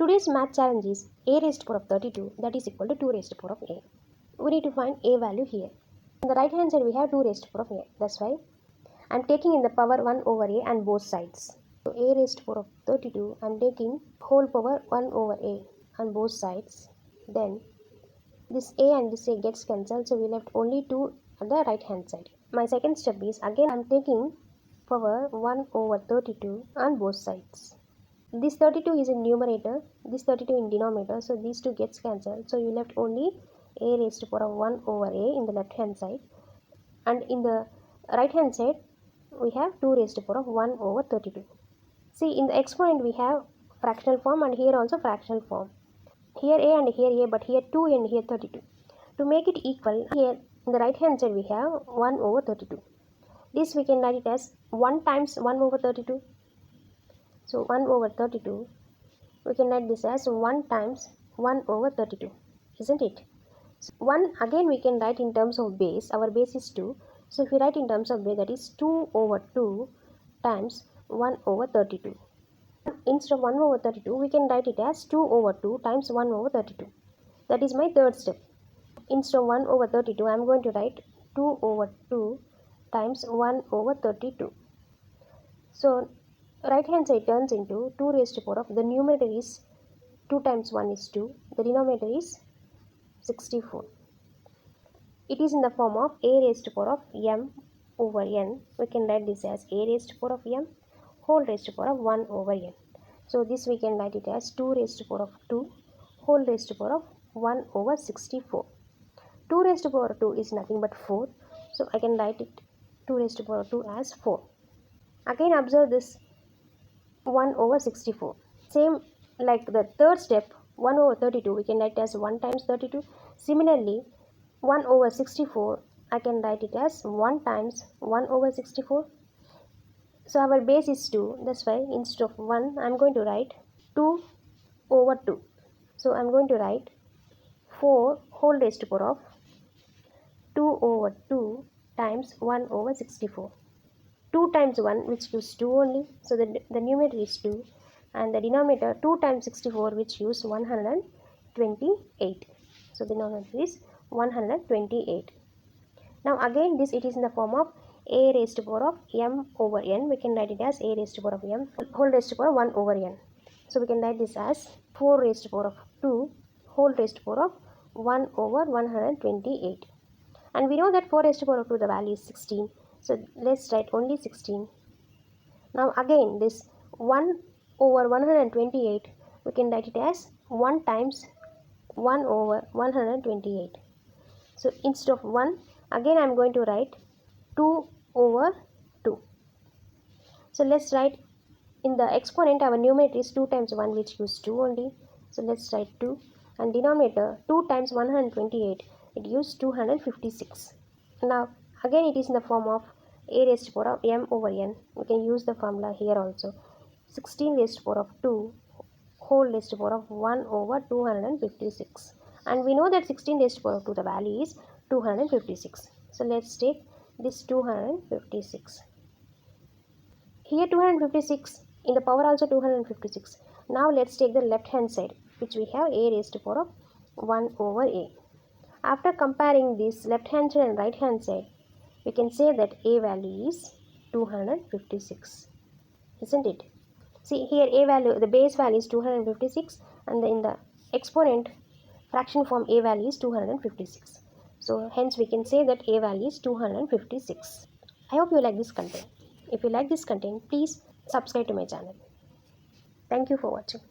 Today's math challenge is a raised to power of 32 that is equal to 2 raised to power of a. We need to find a value here. On the right hand side we have 2 raised to power of a. That's why I am taking in the power 1 over a and both sides. So a raised to power of 32 I am taking whole power 1 over a on both sides. Then this a and this a gets cancelled, so we left only 2 at the right hand side. My second step is again I am taking power 1 over 32 on both sides. This 32 is in numerator, this 32 in denominator, so these two gets cancelled. So you left only a raised to power of 1 over a in the left hand side, and in the right hand side we have 2 raised to power of 1 over 32. See, in the exponent we have fractional form and here also fractional form. Here a and here a, but here 2 and here 32. To make it equal, here in the right hand side we have 1 over 32. This we can write it as 1 times 1 over 32. So 1 over 32, we can write this as 1 times 1 over 32, isn't it? So 1 again we can write in terms of base, our base is 2. So if we write in terms of base, that is 2 over 2 times 1 over 32. Instead of 1 over 32, we can write it as 2 over 2 times 1 over 32. That is my third step. Instead of 1 over 32, I am going to write 2 over 2 times 1 over 32. So right hand side turns into 2 raised to power of, the numerator is 2 times 1 is 2, the denominator is 64. It is in the form of a raised to power of m over n. We can write this as a raised to power of m whole raised to power of 1 over n. So this we can write it as 2 raised to power of 2 whole raised to power of 1 over 64. 2 raised to power of 2 is nothing but 4. So I can write it 2 raised to power of 2 as 4. Again observe this 1 over 64. Same like the third step, 1 over 32 we can write as 1 times 32. Similarly 1 over 64 I can write it as 1 times 1 over 64. So our base is 2, that's why instead of 1 I am going to write 2 over 2. So I am going to write 4 whole raised to power of 2 over 2 times 1 over 64. 2 times 1 which gives 2 only, so the numerator is 2 and the denominator 2 times 64 which gives 128. So the denominator is 128. Now again this it is in the form of a raised to power of m over n. We can write it as a raised to power of m whole raised to power of 1 over n. So we can write this as 4 raised to power of 2 whole raised to power of 1 over 128. And we know that 4 raised to power of 2 the value is 16. So let's write only 16. Now again this 1 over 128 we can write it as 1 times 1 over 128. So instead of 1 again I am going to write 2 over 2. So let's write in the exponent our numerator is 2 times 1 which gives 2 only. So let's write 2 and denominator 2 times 128 it gives 256. Now again it is in the form of a raised to power of m over n. We can use the formula here also. 16 raised to power of 2 whole raised to power of 1 over 256. And we know that 16 raised to power of 2 the value is 256. So let's take this 256. Here 256, in the power also 256. Now let's take the left hand side which we have a raised to power of 1 over a. After comparing this left hand side and right hand side, we can say that a value is 256, isn't it? See here a value, the base value is 256 and in the exponent fraction form a value is 256. So hence we can say that a value is 256. I hope you like this content. If you like this content, please subscribe to my channel. Thank you for watching.